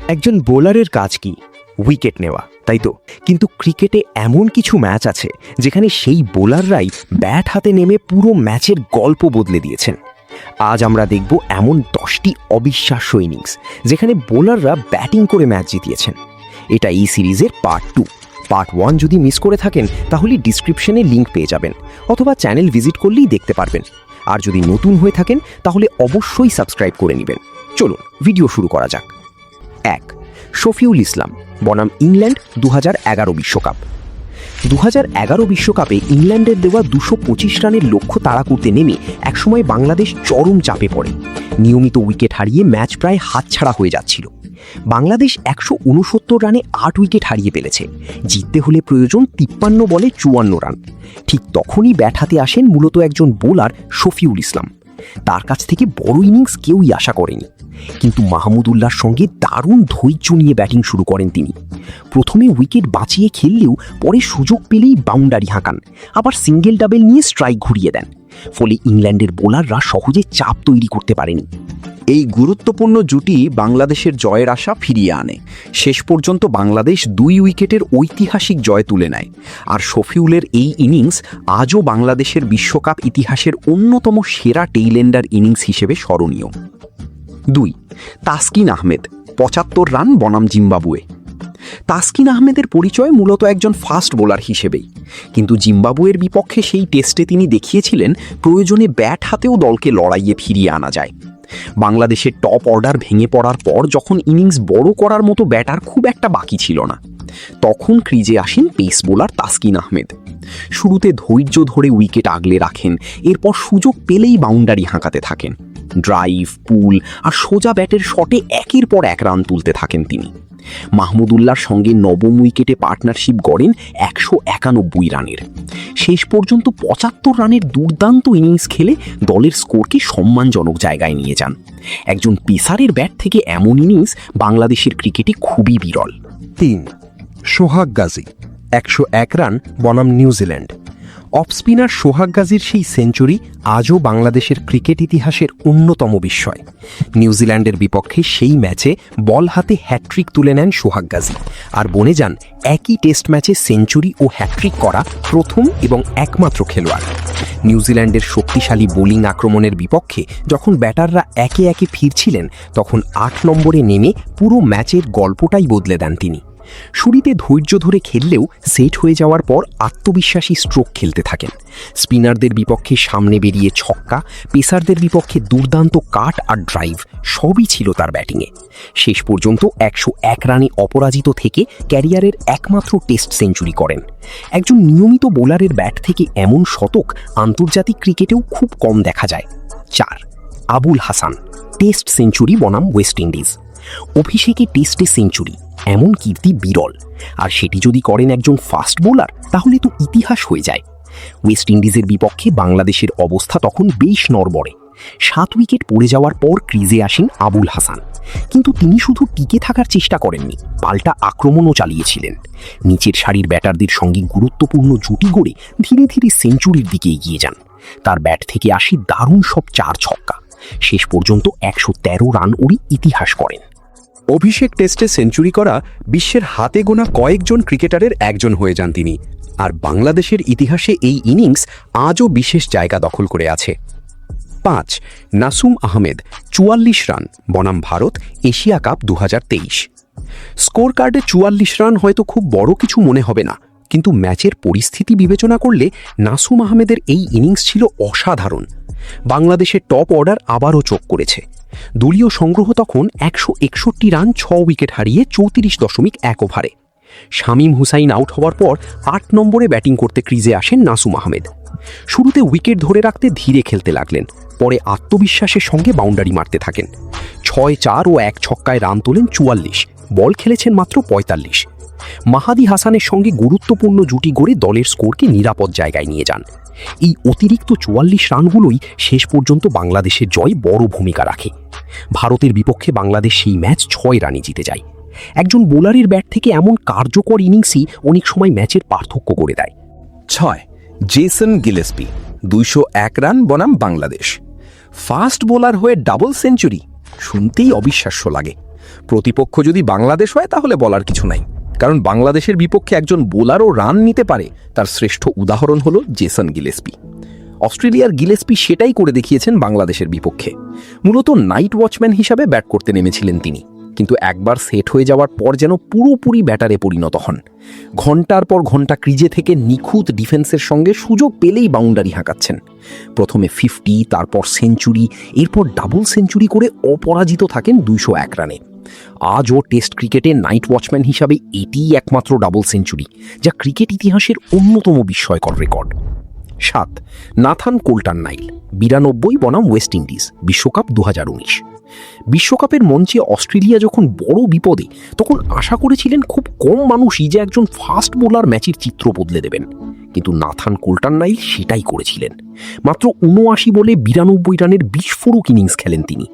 একজন বোলারের কাজ কি? উইকেট নেওয়া, তাই তো? কিন্তু ক্রিকেটে এমন কিছু ম্যাচ আছে যেখানে সেই বোলাররাই ব্যাট হাতে নেমে পুরো ম্যাচের গল্প বদলে দিয়েছেন। আজ আমরা দেখব এমন 10টি অবিশ্বাস্য ইনিংস যেখানে বোলাররা ব্যাটিং করে ম্যাচ জিতিয়েছেন। এটা এই সিরিজের পার্ট 2। পার্ট 1 যদি মিস করে থাকেন তাহলে ডিসক্রিপশনে লিঙ্ক পেয়ে যাবেন, অথবা চ্যানেল ভিজিট করলেই দেখতে পারবেন। আর যদি নতুন হয়ে থাকেন তাহলে অবশ্যই সাবস্ক্রাইব করে নেবেন। চলুন ভিডিও শুরু করা যাক। 1. শফিউল ইসলাম, বনাম ইংল্যান্ড 2011 বিশ্বকাপ। 2011 বিশ্বকাপে ইংল্যান্ডের দেওয়া 225 রানের লক্ষ্য তাড়া করতে নেমে একসময় বাংলাদেশ চরম চাপে পড়ে। নিয়মিত উইকেট হারিয়ে ম্যাচ প্রায় হাতছাড়া হয়ে যাচ্ছিল। বাংলাদেশ 169 রানে 8 উইকেট হারিয়ে ফেলেছে। জিততে হলে প্রয়োজন 53 বলে 54 রান। ঠিক তখনই ব্যাট হাতে আসেন মূলত একজন বোলার শফিউল ইসলাম। তার কাছ থেকে বড় ইনিংস কেউই আশা করেনি, কিন্তু মাহমুদুল্লাহর সঙ্গে দারুণ ধৈর্য নিয়ে ব্যাটিং শুরু করেন তিনি। প্রথমে উইকেট বাঁচিয়ে খেললেও পরে সুযোগ পেলেই বাউন্ডারি হাঁকান, আবার সিঙ্গেল ডাবল নিয়ে স্ট্রাইক ঘুরিয়ে দেন। ফলে ইংল্যান্ডের বোলাররা সহজে চাপ তৈরি করতে পারেনি। এই গুরুত্বপূর্ণ জুটি বাংলাদেশের জয়ের আশা ফিরিয়ে আনে। শেষ পর্যন্ত বাংলাদেশ 2 উইকেটের ঐতিহাসিক জয় তুলে নেয়। আর শফিউলের এই ইনিংস আজও বাংলাদেশের বিশ্বকাপ ইতিহাসের অন্যতম সেরা টেইলেন্ডার ইনিংস হিসেবে স্মরণীয়। 2. তাসকিন আহমেদ, 75 রান বনাম জিম্বাবুয়ে। তাসকিন আহমেদের পরিচয় মূলত একজন ফাস্ট বোলার হিসেবেই, কিন্তু জিম্বাবুয়ের বিপক্ষে সেই টেস্টে তিনি দেখিয়েছিলেন প্রয়োজনে ব্যাট হাতেও দলকে লড়াইয়ে ফিরিয়ে আনা যায়। বাংলাদেশের টপ অর্ডার ভেঙে পড়ার পর যখন ইনিংস বড় করার মতো ব্যাটার খুব একটা বাকি ছিল না, তখন ক্রিজে আসেন পেস বোলার তাসকিন আহমেদ। শুরুতে ধৈর্য ধরে উইকেট আগলে রাখেন, এরপর সুযোগ পেলেই বাউন্ডারি হাঁকাতে থাকেন। ড্রাইভ, পুল আর সোজা ব্যাটের শটে একের পর এক রান তুলতে থাকেন তিনি। মাহমুদুল্লাহর সঙ্গে নবম উইকেটে পার্টনারশিপ গড়েন 191 রানের। শেষ পর্যন্ত 75 রানের দুর্দান্ত ইনিংস খেলে দলের স্কোরকে সম্মানজনক জায়গায় নিয়ে যান। একজন পেসারের ব্যাট থেকে এমন ইনিংস বাংলাদেশের ক্রিকেটে খুবই বিরল। 3. সোহাগ গাজী, 101 রান বনাম নিউজিল্যান্ড। অফ স্পিনার সোহাগ গাজীর সেই সেঞ্চুরি আজও বাংলাদেশের ক্রিকেট ইতিহাসের অন্যতম বিস্ময়। নিউজিল্যান্ডের বিপক্ষে সেই ম্যাচে বল হাতে হ্যাট্রিক তুলে নেন সোহাগ গাজী, আর বনে যান একই টেস্ট ম্যাচে সেঞ্চুরি ও হ্যাট্রিক করা প্রথম এবং একমাত্র খেলোয়াড়। নিউজিল্যান্ডের শক্তিশালী বোলিং আক্রমণের বিপক্ষে যখন ব্যাটাররা একে একে ফিরছিলেন, তখন 8 নম্বরে নেমে পুরো ম্যাচের গল্পটাই বদলে দেন তিনি। শুরুতে ধৈর্য ধরে খেললেও সেট হয়ে যাওয়ার পর আত্মবিশ্বাসী স্ট্রোক খেলতে থাকেন। স্পিনারদের বিপক্ষে সামনে বেরিয়ে ছক্কা, পেসারদের বিপক্ষে দুর্দান্ত কাট আর ড্রাইভ সবই ছিল তার ব্যাটিংয়ে। শেষ পর্যন্ত 101 রানে অপরাজিত থেকে ক্যারিয়ারের একমাত্র টেস্ট সেঞ্চুরি করেন। একজন নিয়মিত বোলারের ব্যাট থেকে এমন শতক আন্তর্জাতিক ক্রিকেটেও খুব কম দেখা যায়। 4. আবুল হাসান, টেস্ট সেঞ্চুরি বনাম ওয়েস্ট ইন্ডিজ। অভিষেকে টেস্টে সেঞ্চুরি, এমন কীর্তি বিরল, আর সেটি যদি করেন একজন ফাস্ট বোলার তাহলে তো ইতিহাস হয়ে যায়। ওয়েস্ট ইন্ডিজের বিপক্ষে বাংলাদেশের অবস্থা তখন বেশ নড়বড়ে। 7 উইকেট পড়ে যাওয়ার পর ক্রিজে আসেন আবুল হাসান, কিন্তু তিনি শুধু টিকে থাকার চেষ্টা করেননি, পাল্টা আক্রমণও চালিয়েছিলেন। নিচের সারির ব্যাটারদের সঙ্গে গুরুত্বপূর্ণ জুটি গড়ে ধীরে ধীরে সেঞ্চুরির দিকে এগিয়ে যান। তার ব্যাট থেকে আসে দারুণ সব 4 ছক্কা। শেষ পর্যন্ত 113 রান উড়ি ইতিহাস করেন। অভিষেক টেস্টে সেঞ্চুরি করা বিশ্বের হাতে গোনা কয়েকজন ক্রিকেটারের একজন হয়ে যান তিনি, আর বাংলাদেশের ইতিহাসে এই ইনিংস আজও বিশেষ জায়গা দখল করে আছে। 5. নাসুম আহমেদ, 44 রান বনাম ভারত, এশিয়া কাপ 2023। স্কোর কার্ডে 44 রান হয়তো খুব বড় কিছু মনে হবে না, কিন্তু ম্যাচের পরিস্থিতি বিবেচনা করলে নাসুম আহমেদের এই ইনিংস ছিল অসাধারণ। বাংলাদেশের টপ অর্ডার আবারও চোখ করেছে। দলীয় সংগ্রহ তখন 161 রান 6 উইকেট হারিয়ে 34.1 ওভারে। শামীম হুসাইন আউট হওয়ার পর 8 নম্বরে ব্যাটিং করতে ক্রিজে আসেন নাসুম আহমেদ। শুরুতে উইকেট ধরে রাখতে ধীরে খেলতে লাগলেন, পরে আত্মবিশ্বাসের সঙ্গে বাউন্ডারি মারতে থাকেন। 6, 4 ও 1 ছক্কায় রান তোলেন 44, বল খেলেছেন মাত্র 45। মাহাদি হাসানের সঙ্গে গুরুত্বপূর্ণ জুটি গড়ে দলের স্কোরকে নিরাপদ জায়গায় নিয়ে যান। এই অতিরিক্ত 44 রানগুলোই শেষ পর্যন্ত বাংলাদেশের জয় বড় ভূমিকা রাখে। ভারতের বিপক্ষে বাংলাদেশ সেই ম্যাচ 6 রানে জিতে যায়। একজন বোলারের ব্যাট থেকে এমন কার্যকর ইনিংসই অনেক সময় ম্যাচের পার্থক্য করে দেয়। 6. জেসন গিলেস্পি, 201 রান বনাম বাংলাদেশ। ফাস্ট বোলার হয়ে ডাবল সেঞ্চুরি শুনতেই অবিশ্বাস্য লাগে। প্রতিপক্ষ যদি বাংলাদেশ হয় তাহলে বলার কিছু নাই, কারণ বাংলাদেশের বিপক্ষে একজন বোলারও রান নিতে পারে তার শ্রেষ্ঠ উদাহরণ হলো জেসন গিলেস্পি। অস্ট্রেলিয়ার গিলেস্পি সেটাই করে দেখিয়েছেন বাংলাদেশের বিপক্ষে। মূলত নাইট ওয়াচম্যান হিসাবে ব্যাট করতে নেমেছিলেন তিনি, কিন্তু একবার সেট হয়ে যাওয়ার পর যেন পুরোপুরি ব্যাটারে পরিণত হন। ঘন্টার পর ঘন্টা ক্রিজে থেকে নিখুঁত ডিফেন্সের সঙ্গে সুযোগ পেলেই বাউন্ডারি হাঁকাচ্ছেন। প্রথমে 50, তারপর সেঞ্চুরি, এরপর ডাবল সেঞ্চুরি করে অপরাজিত থাকেন 201 রানে। আজও টেস্ট ক্রিকেটে নাইট ওয়াচম্যান হিসাবে এটিই একমাত্র ডাবল সেঞ্চুরি, যা ক্রিকেট ইতিহাসের অন্যতম বিস্ময়কর রেকর্ড। 7. নাথান কোল্টার-নাইল, 92 বনাম ওয়েস্ট ইন্ডিজ, বিশ্বকাপ 2019। বিশ্বকাপের মঞ্চে অস্ট্রেলিয়া যখন বড় বিপদে, তখন আশা করেছিলেন খুব কম মানুষই যে একজন ফাস্ট বোলার ম্যাচের চিত্র বদলে দেবেন, কিন্তু নাথান কোল্টার-নাইল সেটাই করেছিলেন। মাত্র 79 বলে 92 রানের বিস্ফোরক ইনিংস খেলেন তিনি।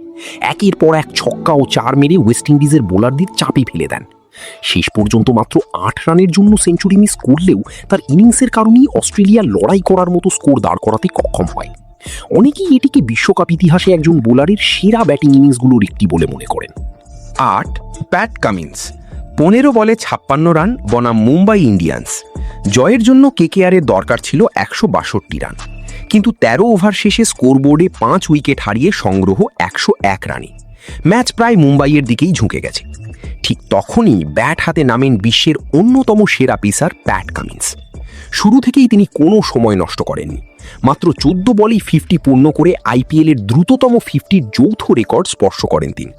একের পর এক ছক্কা ও 4 মেরে ওয়েস্ট ইন্ডিজের বোলারদের চাপে ফেলে দেন। শেষ পর্যন্ত মাত্র 8 রানের জন্য সেঞ্চুরি মিস করলেও তার ইনিংসের কারণেই অস্ট্রেলিয়া লড়াই করার মতো স্কোর দাঁড় করাতে সক্ষম হয়। অনেকেই এটিকে বিশ্বকাপ ইতিহাসে একজন বোলারের সেরা ব্যাটিং ইনিংসগুলোর একটি বলে মনে করেন। 8. প্যাট কামিন্স, 15 বলে 56 রান বনাম মুম্বাই ইন্ডিয়ান্স। জয়ের জন্য কেকেআরের দরকার ছিল 162 রান, কিন্তু 13 ওভার শেষে স্কোরবোর্ডে 5 উইকেট হারিয়ে সংগ্রহ 101 রানে। ম্যাচ প্রায় মুম্বাইয়ের দিকেই ঝুঁকে গেছে। ঠিক তখনই ব্যাট হাতে নামেন বিশ্বের অন্যতম সেরা পেসার প্যাট কামিন্স। শুরু থেকেই তিনি কোনো সময় নষ্ট করেননি। মাত্র 14 বলেই 50 পূর্ণ করে আইপিএলের দ্রুততম 50 যৌথ রেকর্ড স্পর্শ করেন তিনি।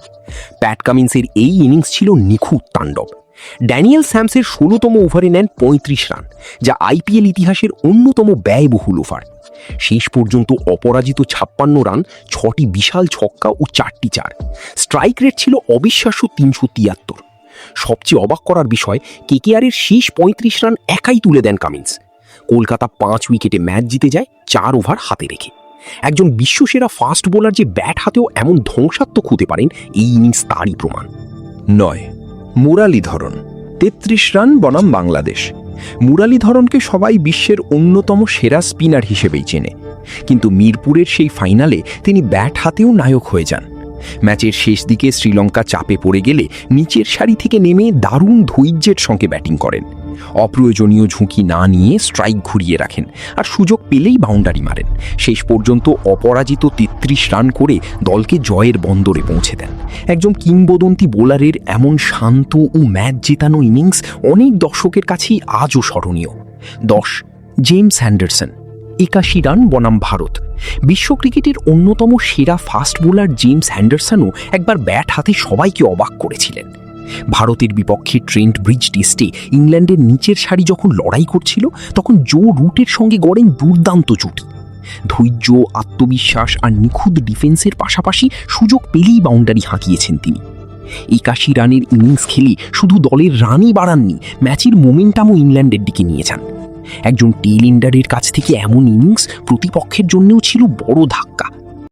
প্যাট কামিন্সের এই ইনিংস ছিল নিখুঁত তাণ্ডব। ড্যানিয়েল স্যামসের 16তম ওভারে নেন 35 রান, যা আইপিএল ইতিহাসের অন্যতম ব্যয়বহুল ওভার। শেষ পর্যন্ত অপরাজিত 56 রান, 6টি বিশাল ছক্কা ও 4টি চার। স্ট্রাইক রেট ছিল অবিশ্বাস্য 373। সবচেয়ে অবাক করার বিষয়, কেকেআরের শেষ 35 রান একাই তুলে দেন কামিন্স। কলকাতা 5 উইকেটে ম্যাচ জিতে যায় 4 ওভার হাতে রেখে। একজন বিশ্বসেরা ফাস্ট বোলার যে ব্যাট হাতেও এমন ধ্বংসাত্মক হতে পারেন, এই ইনিংস তারই প্রমাণ। 9. মুরালীধরন, 33 রান বনাম বাংলাদেশ। মুরালীধরনকে সবাই বিশ্বের অন্যতম সেরা স্পিনার হিসেবেই চেনে, কিন্তু মিরপুরের সেই ফাইনালে তিনি ব্যাট হাতেও নায়ক হয়ে যান। ম্যাচের শেষ দিকে শ্রীলঙ্কা চাপে পড়ে গেলে নিচের সারি থেকে নেমে দারুণ ধৈর্যের সঙ্গে ব্যাটিং করেন। অপ্রয়োজনীয় ঝুঁকি না নিয়ে স্ট্রাইক ঘুরিয়ে রাখেন, আর সুযোগ পেলেই বাউন্ডারি মারেন। শেষ পর্যন্ত অপরাজিত 33 রান করে দলকে জয়ের বন্দরে পৌঁছে দেন। একজন কিংবদন্তি বোলারের এমন শান্ত ও ম্যাচ জেতানো ইনিংস অনেক দর্শকের কাছেই আজও স্মরণীয়। 10. জেমস হ্যান্ডারসন, 81 রান বনাম ভারত। বিশ্ব ক্রিকেটের অন্যতম সেরা ফাস্ট বোলার জেমস হ্যান্ডারসনও একবার ব্যাট হাতে সবাইকে অবাক করেছিলেন। ভারতের বিপক্ষে ট্রেন্ট ব্রিজ টেস্টে ইংল্যান্ডের নিচের সারি যখন লড়াই করছিল, তখন জো রুটের সঙ্গে গড়েন দুর্দান্ত জুটি। ধৈর্য, আত্মবিশ্বাস আর নিখুঁত ডিফেন্সের পাশাপাশি সুযোগ পেলেই বাউন্ডারি হাঁকিয়েছেন তিনি। 81 রানের ইনিংস খেলে শুধু দলের রানই বাড়াননি, ম্যাচের মোমেন্টামও ইংল্যান্ডের দিকে নিয়ে যান। একজন টেল এন্ডারের কাছ থেকে এমন ইনিংস প্রতিপক্ষের জন্যও ছিল বড় ধাক্কা।